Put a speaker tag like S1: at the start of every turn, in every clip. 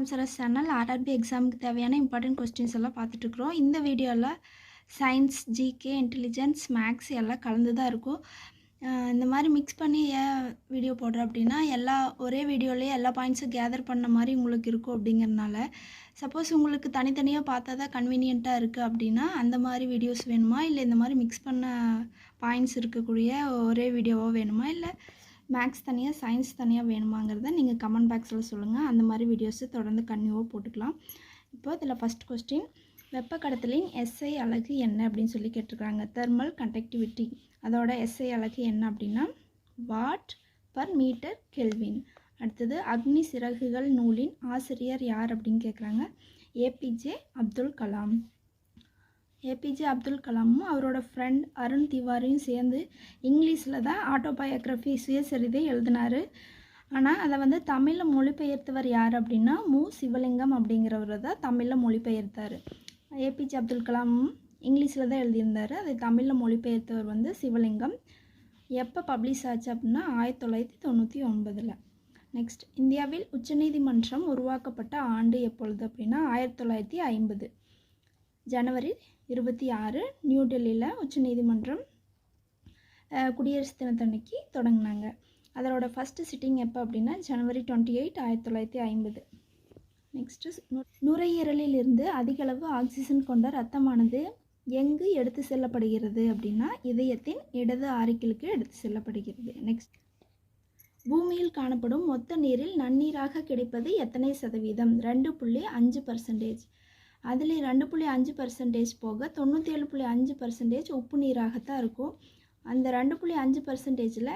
S1: ஆன்சரஸ் channel RRB எக்ஸாமுக்கு தேவையான important questions எல்லாம் பார்த்துட்ருக்குறோம். இந்த வீடியோவில் சயின்ஸ், ஜிகே, இன்டெலிஜென்ஸ், மேக்ஸ் எல்லாம் கலந்து தான் இருக்கும். இந்த மாதிரி மிக்ஸ் பண்ணி ஏன் வீடியோ போடுறேன் அப்படின்னா, ஒரே வீடியோலேயே எல்லா பாயிண்ட்ஸும் கேதர் பண்ண மாதிரி உங்களுக்கு இருக்கும் அப்படிங்கிறதுனால. சப்போஸ் உங்களுக்கு தனித்தனியாக பார்த்தா தான் கன்வீனியண்ட்டாக இருக்குது அப்படின்னா அந்த மாதிரி வீடியோஸ் வேணுமா, இல்லை இந்த மாதிரி மிக்ஸ் பண்ண பாயிண்ட்ஸ் இருக்கக்கூடிய ஒரே வீடியோவாக வேணுமா, இல்லை மேக்ஸ் தனியாக சயின்ஸ் தனியாக வேணுமாங்கிறத நீங்கள் கமெண்ட் பாக்ஸில் சொல்லுங்கள். அந்த மாதிரி வீடியோஸை தொடர்ந்து கன்டினியூவாக போட்டுக்கலாம். இப்போ இதில் ஃபஸ்ட் கொஸ்டின், வெப்பக்கடத்தலின் எஸ்ஐ அலகு என்ன அப்படின்னு சொல்லி கேட்டிருக்காங்க. தெர்மல் கண்டக்டிவிட்டி, அதோட எஸ்ஐ அலகு என்ன அப்படின்னா வாட் பர் மீட்டர் கெல்வின். அடுத்தது அக்னி சிறகுகள் நூலின் ஆசிரியர் யார் அப்படின்னு கேட்குறாங்க. ஏபிஜே அப்துல் கலாம். ஏபிஜே அப்துல் கலாமும் அவரோட ஃப்ரெண்ட் அருண் திவாரியும் சேர்ந்து இங்கிலீஷில் தான் ஆட்டோபயோகிராஃபி சுயசரிதை எழுதினார். ஆனால் அதை தமிழில் மொழிபெயர்த்தவர் யார் அப்படின்னா சிவலிங்கம் அப்படிங்கிறவர் தான் தமிழில் மொழிபெயர்த்தார். ஏபிஜே அப்துல் கலாம் இங்கிலீஷில் தான் எழுதியிருந்தார், அதை தமிழில் மொழிபெயர்த்தவர் சிவலிங்கம். எப்போ பப்ளிஷ் ஆச்சு அப்படின்னா 1999. நெக்ஸ்ட், இந்தியாவில் உச்சநீதிமன்றம் உருவாக்கப்பட்ட ஆண்டு எப்பொழுது அப்படின்னா 1950 ஜனவரி 26 நியூ டெல்லியில் உச்சநீதிமன்றம் குடியரசு தினத்தன்னைக்கு தொடங்கினாங்க. அதோட ஃபஸ்ட்டு சிட்டிங் எப்போ அப்படின்னா ஜனவரி 28, 1950. நெக்ஸ்ட்டு, நுரையீரலில் இருந்து அதிகளவு ஆக்சிஜன் கொண்ட இரத்தமானது எங்கு எடுத்து செல்லப்படுகிறது அப்படின்னா இதயத்தின் இடது ஆரிக்கிலுக்கு எடுத்து செல்லப்படுகிறது. நெக்ஸ்ட், பூமியில் காணப்படும் மொத்த நீரில் நன்னீராக கிடைப்பது எத்தனை சதவீதம்? 2.5%. அதில் 2.5% போக 97.5% உப்பு நீராகத்தான் இருக்கும். அந்த 2.5%ல்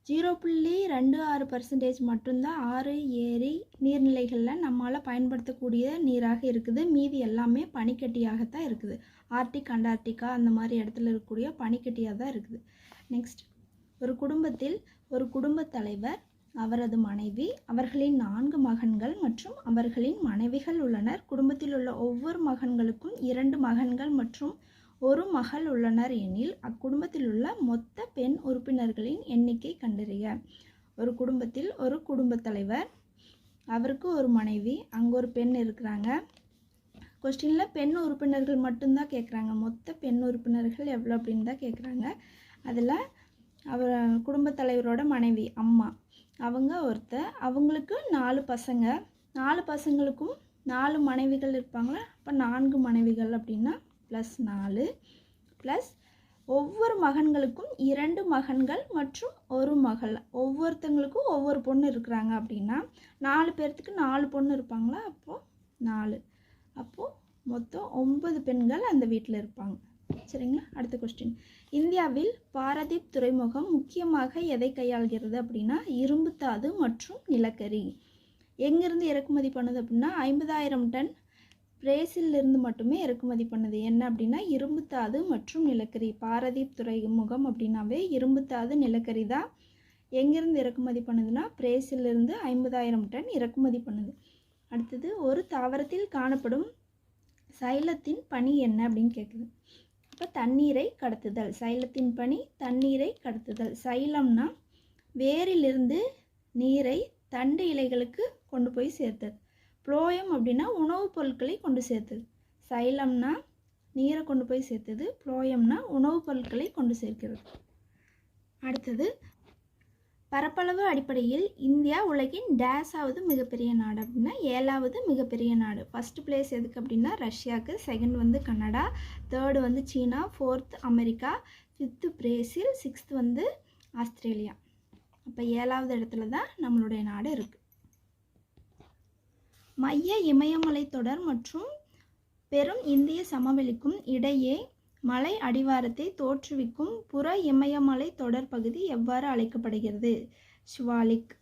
S1: 0.26% மட்டும்தான் ஆறு, ஏரி, நீர்நிலைகளில் நம்மளால் பயன்படுத்தக்கூடிய நீராக இருக்குது. மீதி எல்லாமே பனிக்கட்டியாகத்தான் இருக்குது. ஆர்டிக், அண்டார்டிகா அந்த மாதிரி இடத்துல இருக்கக்கூடிய பனிக்கட்டியாக தான் இருக்குது. நெக்ஸ்ட், ஒரு குடும்பத்தில் ஒரு குடும்பத் தலைவர், அவரது மனைவி, அவர்களின் 4 மகன்கள் மற்றும் அவர்களின் மனைவிகள் உள்ளனர். குடும்பத்தில் உள்ள ஒவ்வொரு மகன்களுக்கும் 2 மகன்கள் மற்றும் 1 மகள் உள்ளனர் எனில் அக்குடும்பத்தில் உள்ள மொத்த பெண் உறுப்பினர்களின் எண்ணிக்கை கண்டறிய. ஒரு குடும்பத்தில் ஒரு குடும்பத் தலைவர், அவருக்கு ஒரு மனைவி, அங்கே ஒரு பெண் இருக்கிறாங்க. கொஸ்டினில் பெண் உறுப்பினர்கள் மட்டும்தான் கேட்குறாங்க. மொத்த பெண் உறுப்பினர்கள் எவ்வளோ அப்படின்னு தான் கேட்குறாங்க. அதில் அவர் குடும்பத் தலைவரோட மனைவி அம்மா, அவங்க ஒருத்தர், அவங்களுக்கு 4 பசங்க. 4 பசங்களுக்கும் 4 மனைவிகள் இருப்பாங்களா, அப்போ 4 மனைவிகள் அப்படின்னா +4 ப்ளஸ் ஒவ்வொரு மகன்களுக்கும் 2 மகன்கள் மற்றும் 1 மகள். ஒவ்வொருத்தங்களுக்கும் ஒவ்வொரு பொண்ணு இருக்கிறாங்க அப்படின்னா 4 பேர்த்துக்கு 4 பொண்ணு இருப்பாங்களா, அப்போது 4. அப்போது மொத்தம் 9 பெண்கள் அந்த வீட்டில் இருப்பாங்க. சரிங்களா. அடுத்த கொஸ்டின், இந்தியாவில் பாரதீப் துறைமுகம் முக்கியமாக எதை கையாள்கிறது அப்படின்னா இரும்புத்தாது மற்றும் நிலக்கரி. எங்கேருந்து இறக்குமதி பண்ணுது அப்படின்னா 50,000 டன் பிரேசிலிருந்து மட்டுமே இறக்குமதி பண்ணுது. என்ன அப்படின்னா இரும்புத்தாது மற்றும் நிலக்கரி. பாரதீப் துறைமுகம் அப்படின்னாவே இரும்புத்தாது, நிலக்கரி தான். எங்கேருந்து இறக்குமதி பண்ணுதுன்னா பிரேசிலிருந்து 50,000 டன் இறக்குமதி பண்ணுது. அடுத்தது, ஒரு தாவரத்தில் காணப்படும் சைலத்தின் பணி என்ன அப்படின்னு கேட்குது. அப்போ தண்ணீரை கடத்துதல். சைலத்தின் பணி தண்ணீரை கடத்துதல். சைலம்னா வேரிலிருந்து நீரை தண்டு இலைகளுக்கு கொண்டு போய் சேர்த்தது. புளோயம் அப்படின்னா உணவுப் பொருட்களை கொண்டு சேர்த்தது. சைலம்னா நீரை கொண்டு போய் சேர்த்தது, புளோயம்னா உணவுப் பொருட்களை கொண்டு சேர்க்கிறது. அடுத்தது, பரப்பளவு அடிப்படையில் இந்தியா உலகின் டேஸாவது மிகப்பெரிய நாடு அப்படின்னா 7வது மிகப்பெரிய நாடு. ஃபஸ்ட்டு பிளேஸ் எதுக்கு அப்படின்னா ரஷ்யாவுக்கு, செகண்ட் கனடா, தேர்டு சீனா, 4th America, 5th Brazil, 6th Australia. அப்போ 7வது இடத்துல தான் நம்மளுடைய நாடு இருக்குது. மைய இமயமலை தொடர் மற்றும் பெரும் இந்திய சமவெளிக்கும் இடையே மலை அடிவாரத்தை தோற்றுவிக்கும் புற இமயமலை தொடர் பகுதி எவ்வாறு அழைக்கப்படுகிறது? ஷிவாலிக்.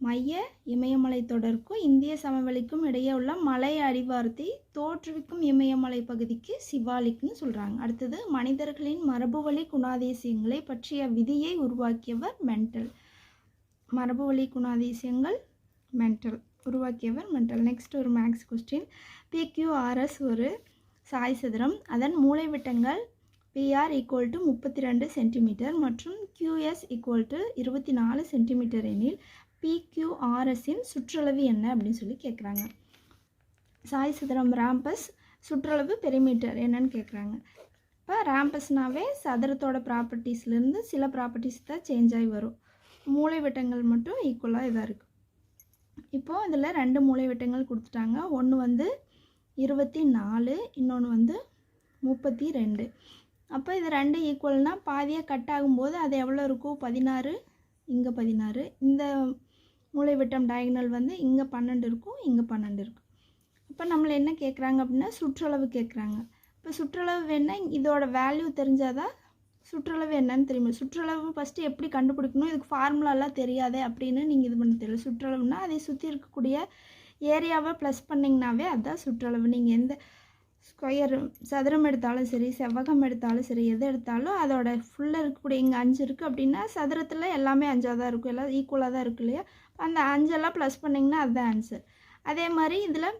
S1: மைய இமயமலை தொடருக்கும் இந்திய சமவெளிக்கும் இடையே உள்ள மலை அடிவாரத்தை தோற்றுவிக்கும் இமயமலை பகுதிக்கு சிவாலிக்னு சொல்கிறாங்க. அடுத்தது, மனிதர்களின் மரபுவழி குணாதிசயங்களை பற்றிய விதியை உருவாக்கியவர் மெண்டல். மரபுவழி குணாதிசயங்கள் மெண்டல் உருவாக்கியவர் மெண்டல். நெக்ஸ்ட், ஒரு மேக்ஸ் கொஸ்டின், PQRS ஒரு சாய் சதுரம். அதன் மூலைவிட்டங்கள் PR = 32 சென்டிமீட்டர் மற்றும் QS = 24 சென்டிமீட்டர் எனில் PQRSின் சுற்றளவு என்ன அப்படின்னு சொல்லி கேட்குறாங்க. சாய் சதுரம் ராம்பஸ், சுற்றளவு பெரிமீட்டர் என்னன்னு கேட்குறாங்க. இப்போ ராம்பஸ்னாவே சதுரத்தோட ப்ராப்பர்ட்டிஸ்லேருந்து சில ப்ராப்பர்ட்டிஸ் தான் சேஞ்ச் ஆகி வரும். மூலை விட்டங்கள் மட்டும் ஈக்குவலாக இதாக இருக்குது. இப்போது இதில் 2 மூலை விட்டங்கள் கொடுத்துட்டாங்க. ஒன்று வந்து 24, இன்னொன்று வந்து 32. அப்போ இது 2 ஈக்குவல்னால் பாதியாக கட் ஆகும்போது அது எவ்வளோ இருக்கும்? 16, இங்கே 16. இந்த மூலை விட்டம் டயகனல் வந்து இங்கே 12 இருக்கும், இங்கே 12 இருக்கும். இப்போ நம்மளை என்ன கேட்குறாங்க அப்படின்னா சுற்றளவு கேட்குறாங்க. இப்போ சுற்றளவு வேணால் இதோட வேல்யூ தெரிஞ்சாதான் சுற்றளவு என்னன்னு தெரியுமா? சுற்றளவு ஃபஸ்ட்டு எப்படி கண்டுபிடிக்கணும், இதுக்கு ஃபார்முலாலாம் தெரியாதே அப்படின்னு நீங்கள் இது பண்ண தெரியல. சுற்றளவுனா அதை சுற்றி இருக்கக்கூடிய ஏரியாவை ப்ளஸ் பண்ணிங்கனாவே அதுதான் சுற்றளவு. நீங்கள் எந்த ஸ்கொயர் சதுரம் எடுத்தாலும் சரி, செவ்வகம் எடுத்தாலும் சரி, எது எடுத்தாலும் அதோட ஃபுல்லாக இருக்கக்கூடிய இங்கே 5 இருக்குது அப்படின்னா சதுரத்தில் எல்லாமே 5ஆக தான் இருக்கும், எல்லாம் ஈக்குவலாக தான் இருக்குது இல்லையா? அந்த 5 ப்ளஸ் பண்ணிங்கன்னா அதுதான் ஆன்சர். அதே மாதிரி இதில்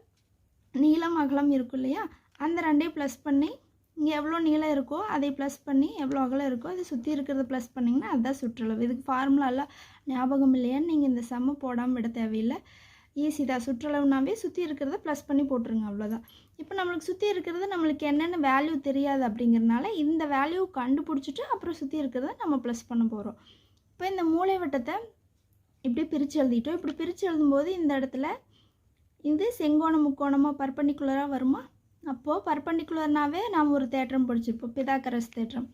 S1: நீளம் அகலம் இருக்கும் இல்லையா? அந்த 2ஐயும் ப்ளஸ் பண்ணி இங்கே எவ்வளோ நீளம் இருக்கோ அதை ப்ளஸ் பண்ணி எவ்வளோ அகலம் இருக்கோ அதை சுற்றி இருக்கிறத ப்ளஸ் பண்ணிங்கன்னா அதுதான் சுற்றளவு. இதுக்கு ஃபார்முலாலாம் ஞாபகம் இல்லையான்னு நீங்கள் இந்த சம்ம போடாமல் விட தேவையில்லை. ஈஸி தான். சுற்றளவுனாவே சுற்றி இருக்கிறத ப்ளஸ் பண்ணி போட்டுருங்க, அவ்வளோதான். இப்போ நம்மளுக்கு சுற்றி இருக்கிறது நம்மளுக்கு என்னென்ன வேல்யூ தெரியாது அப்படிங்கிறனால இந்த வேல்யூ கண்டுபிடிச்சிட்டு அப்புறம் சுற்றி இருக்கிறத நம்ம ப்ளஸ் பண்ண போகிறோம். இப்போ இந்த மூலை வட்டத்தை இப்படி பிரித்து எழுதிட்டோம். இப்படி பிரித்து எழுதும்போது இந்த இடத்துல இது செங்கோணம் முக்கோணமாக பர்பண்டிகுலராக வருமா? அப்போது பர்பண்டிகுலர்னாவே நாம் ஒரு தேற்றம் படிச்சிருப்போம், பிதாகரஸ் தேற்றம்.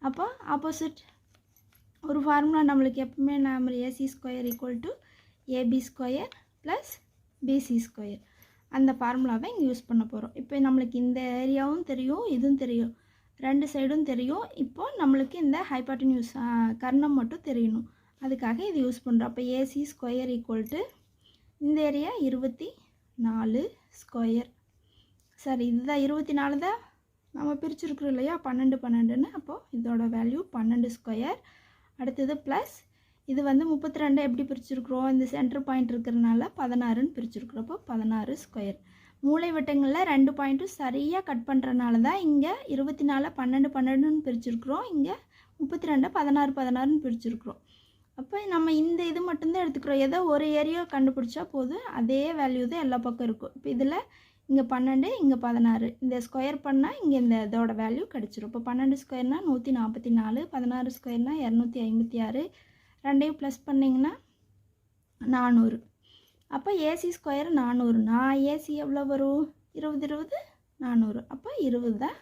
S1: அப்போ ஆப்போசிட் ஒரு ஃபார்முலா நம்மளுக்கு எப்பவுமே நம்ம AC square equal to AB square plus BC square, அந்த ஃபார்முலாவை இங்கே யூஸ் பண்ண போகிறோம். இப்போ நம்மளுக்கு இந்த ஏரியாவும் தெரியும், இதுவும் தெரியும், 2 சைடும் தெரியும். இப்போது நம்மளுக்கு இந்த ஹைபாட்டன்யூஸ் கர்ணம் மட்டும் தெரியணும், அதுக்காக இது யூஸ் பண்ணுறோம். அப்போ ஏசி ஸ்கொயர் ஈக்குவல் டு இந்த ஏரியா 24 ஸ்கொயர். சரி, இதுதான் 24 தான் நம்ம பிரிச்சுருக்குறோம் இல்லையா? 12 12ன்னு. அப்போது இதோட வேல்யூ 12 ஸ்கொயர். அடுத்தது ப்ளஸ் இது வந்து 32 எப்படி பிரிச்சுருக்குறோம்? இந்த சென்டர் பாயிண்ட் இருக்கிறதுனால 16ன்னு பிரிச்சுருக்குறோம். அப்போ 16 ஸ்கொயர். மூலை வட்டங்களில் 2 பாயிண்ட்டும் சரியாக கட் பண்ணுறதுனால தான் இங்கே 24 12 12ன்னு பிரிச்சுருக்குறோம், இங்கே 32 16 16ன்னு பிரிச்சுருக்குறோம். அப்போ நம்ம இந்த இது மட்டும்தான் எடுத்துக்கிறோம். ஏதோ ஒரு ஏரியா கண்டுபிடிச்சா போதும், அதே வேல்யூ தான் எல்லா பக்கம் இருக்கும். இப்போ இதில் இங்கே 12, இங்கே 16, இந்த ஸ்கொயர் பண்ணால் இங்கே இந்த இதோட வேல்யூ கிடச்சிரும். இப்போ 12 ஸ்கொயர்னால் 144, 16 ஸ்கொயர்னால் 256, 2ஐயும் ப்ளஸ் பண்ணிங்கன்னா 400. அப்போ ஏசி ஸ்கொயர் 400. நான் ஏசி எவ்வளோ வரும்? 20 20 400. அப்போ 20 தான்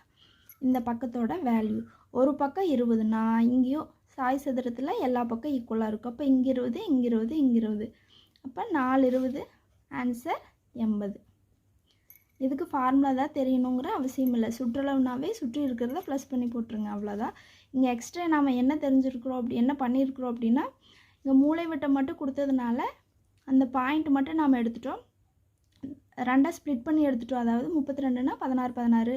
S1: இந்த பக்கத்தோட வேல்யூ. ஒரு பக்கம் 20. நான் இங்கேயும் சாய் சதுரத்தில் எல்லா பக்கம் ஈக்குவலாக இருக்கும். அப்போ இங்கே 20, இங்கே 20, இங்கே 20. அப்போ 4 20, ஆன்சர் 80. இதுக்கு ஃபார்முலா தான் தெரியணுங்கிற அவசியம் இல்லை. சுற்றளவுனாவே சுற்றி இருக்கிறத ப்ளஸ் பண்ணி போட்டுருங்க, அவ்வளோதான். இங்கே எக்ஸ்ட்ரா நாம் என்ன தெரிஞ்சிருக்கிறோம் என்ன பண்ணியிருக்கிறோம் அப்படின்னா, இங்கே மூலை வட்டம் மட்டும் கொடுத்ததுனால அந்த பாயிண்ட் மட்டும் நாம் எடுத்துட்டோம், 2ஆக ஸ்ப்ளிட் பண்ணி எடுத்துட்டோம். அதாவது 32னா 16 16,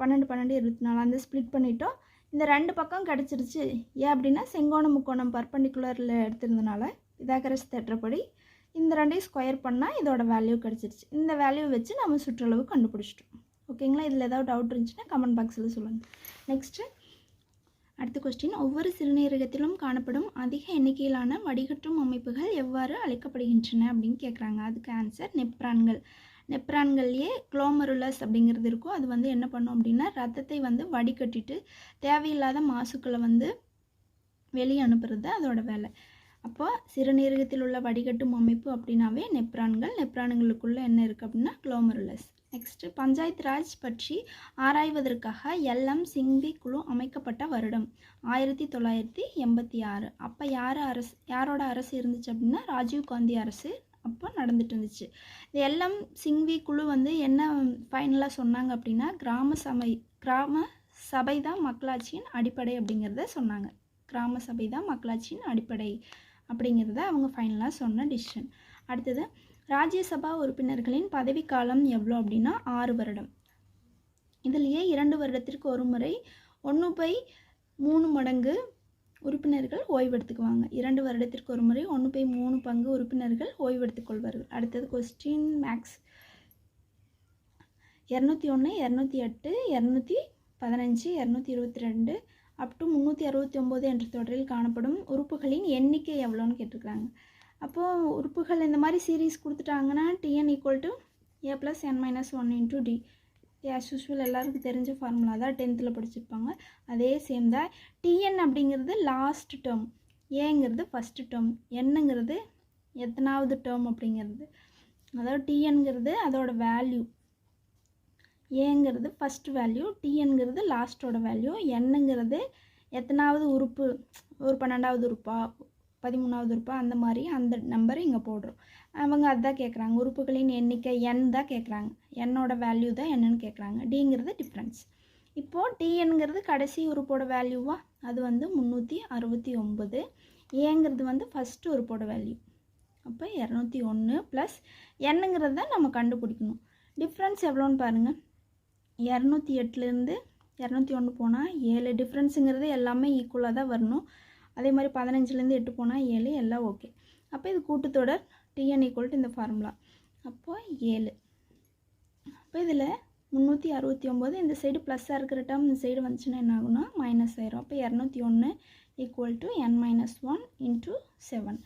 S1: 12 12 24 அந்த ஸ்ப்ளிட் பண்ணிட்டோம். இந்த 2 பக்கம் கிடச்சிருச்சு. ஏன் அப்படின்னா செங்கோணம் முக்கோணம் பர்பண்டிகுலரில் எடுத்திருந்தனால பிதாகரஸ் தேற்றப்படி இந்த 2ஐயும் ஸ்கொயர் பண்ணால் இதோட வேல்யூ கிடச்சிருச்சு. இந்த வேல்யூ வச்சு நம்ம சுற்றளவு கண்டுபிடிச்சிட்டோம். ஓகேங்களா? இதில் ஏதாவது டவுட் இருந்துச்சுன்னா கமெண்ட் பாக்ஸில் சொல்லுங்கள். நெக்ஸ்ட்டு அடுத்த கொஸ்டின், ஒவ்வொரு சிறுநீரகத்திலும் காணப்படும் அதிக எண்ணிக்கையிலான வடிகட்டும் அமைப்புகள் எவ்வாறு அழைக்கப்படுகின்றன அப்படின்னு கேட்குறாங்க. அதுக்கு ஆன்சர் நெப்ரான்கள். நெப்ரான்கள்லேயே குளோமருலஸ் அப்படிங்கிறது இருக்கும். அது வந்து என்ன பண்ணும் அப்படின்னா ரத்தத்தை வந்து வடிகட்டிட்டு தேவையில்லாத மாசுக்களை வந்து வெளியே அனுப்புறது அதோட வேலை. அப்போ சிறுநீரகத்தில் உள்ள வடிகட்டும் அமைப்பு அப்படின்னாவே நெப்ரான்கள். நெப்ரான்களுக்குள்ளே என்ன இருக்குது அப்படின்னா குளோமருலஸ். நெக்ஸ்ட்டு பஞ்சாயத்து ராஜ் பற்றி ஆராய்வதற்காக எல்எம் சிங்வி குழு அமைக்கப்பட்ட வருடம் 1986. அப்போ யாரோட அரசு இருந்துச்சு அப்படின்னா ராஜீவ் காந்தி அரசு அப்போ நடந்துட்டு இருந்துச்சு. இந்த எல்எம் சிங்வி குழு வந்து என்ன ஃபைனலாக சொன்னாங்க அப்படின்னா கிராம சபை தான் மக்களாட்சியின் அடிப்படை அப்படிங்கிறத சொன்னாங்க. கிராம சபை தான் மக்களாட்சியின் அடிப்படை அப்படிங்கிறத அவங்க ஃபைனலாக சொன்ன டிசிஷன். அடுத்தது ராஜ்யசபா உறுப்பினர்களின் பதவிக்காலம் எவ்வளோ அப்படின்னா 6 வருடம். இதிலேயே 2 வருடத்திற்கு ஒரு முறை 1/3 மடங்கு உறுப்பினர்கள் ஓய்வெடுத்துக்குவாங்க. 2 வருடத்திற்கு ஒரு முறை 1/3 பங்கு உறுப்பினர்கள் ஓய்வெடுத்துக்கொள்வார்கள். அடுத்தது கொஸ்டின் மேக்ஸ் 201 208 215 222 அப் டு 369 என்ற தொடரில் காணப்படும் உறுப்புகளின் எண்ணிக்கை எவ்வளோன்னு கேட்டிருக்கிறாங்க. அப்போது உறுப்புகள் இந்த மாதிரி சீரீஸ் கொடுத்துட்டாங்கன்னா Tn equal to a plus n minus 1 into d. as usual எல்லாருக்கும் தெரிஞ்ச ஃபார்முலா தான் 10th படிச்சிருப்பாங்க. அதே சேம் தான். tn அப்படிங்கிறது லாஸ்ட் டேர்ம், ஏங்கிறது ஃபஸ்ட்டு டேர்ம், என்னங்கிறது எத்தனாவது டேர்ம் அப்படிங்கிறது. அதாவது tnங்கிறது அதோட வேல்யூ, ஏங்கிறது ஃபஸ்ட் வேல்யூ, tnங்கிறது லாஸ்ட்டோட வேல்யூ, என்னங்கிறது எத்தனாவது உறுப்பு, ஒரு 12வது உறுப்பா 13வது உறுப்பா அந்த மாதிரி அந்த நம்பரை இங்கே போடுறோம். அவங்க அதுதான் கேட்குறாங்க, உறுப்புகளின் எண்ணிக்கை n தான் கேட்குறாங்க, என்னோட வேல்யூ தான் என்னன்னு கேட்குறாங்க. டிங்கிறது டிஃப்ரென்ஸ். இப்போது tnங்கிறது கடைசி உறுப்போட வேல்யூவா, அது வந்து 369. ஏங்கிறது வந்து ஃபஸ்ட்டு உறுப்போட வேல்யூ, அப்போ 201 ப்ளஸ் என்னங்கிறது தான் நம்ம கண்டுபிடிக்கணும். டிஃப்ரென்ஸ் எவ்வளோன்னு பாருங்கள், 208லேருந்து 201 போனால் 7. டிஃப்ரென்ஸுங்கிறது எல்லாமே ஈக்குவலாக தான் வரணும். அதே மாதிரி 15லேருந்து 8 போனால் 7, எல்லாம் ஓகே. அப்போ இது கூட்டுத்தொடர் tn ஈக்குவல் டு இந்த ஃபார்முலா, அப்போது 7. அப்போ இதில் 369 இந்த சைடு ப்ளஸ்ஸாக இருக்கிற டேர்ம் இந்த சைடு வந்துச்சுன்னா என்ன ஆகுனா மைனஸ் ஆயிரும். அப்போ 201 equal to n minus 1 into 7.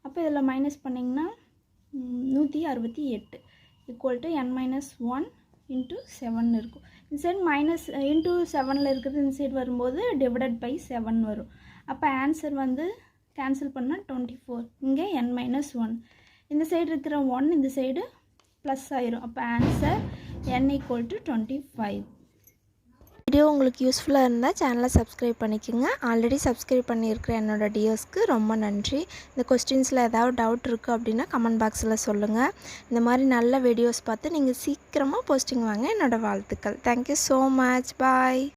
S1: அப்போ இதில் மைனஸ் பண்ணிங்கன்னா 168 equal to n minus 1 into 7 இருக்கும். இந்த சைடு மைனஸ் இன்ட்டு 7ல் இருக்கிறது இந்த சைடு வரும்போது டிவைடட் பை 7 வரும். அப்போ ஆன்சர் வந்து கேன்சல் பண்ணால் 24. இங்கே n மைனஸ் 1, இந்த சைடு இருக்கிற 1 இந்த சைடு ப்ளஸ் ஆயிரும். அப்போ answer n equal to 25.
S2: Video உங்களுக்கு யூஸ்ஃபுல்லாக இருந்தால் சேனலை சப்ஸ்கிரைப் பண்ணிக்கோங்க. ஆல்ரெடி சப்ஸ்கிரைப் பண்ணியிருக்கிற என்னோடய டியர்ஸ்க்கு ரொம்ப நன்றி. இந்த கொஸ்டின்ஸில் ஏதாவது டவுட் இருக்குது அப்படின்னா கமெண்ட் பாக்ஸில் சொல்லுங்கள். இந்த மாதிரி நல்ல வீடியோஸ் பார்த்து நீங்கள் சீக்கிரமாக போஸ்டிங் வாங்க என்னோடய வாழ்த்துக்கள். Thank you so much. பாய்.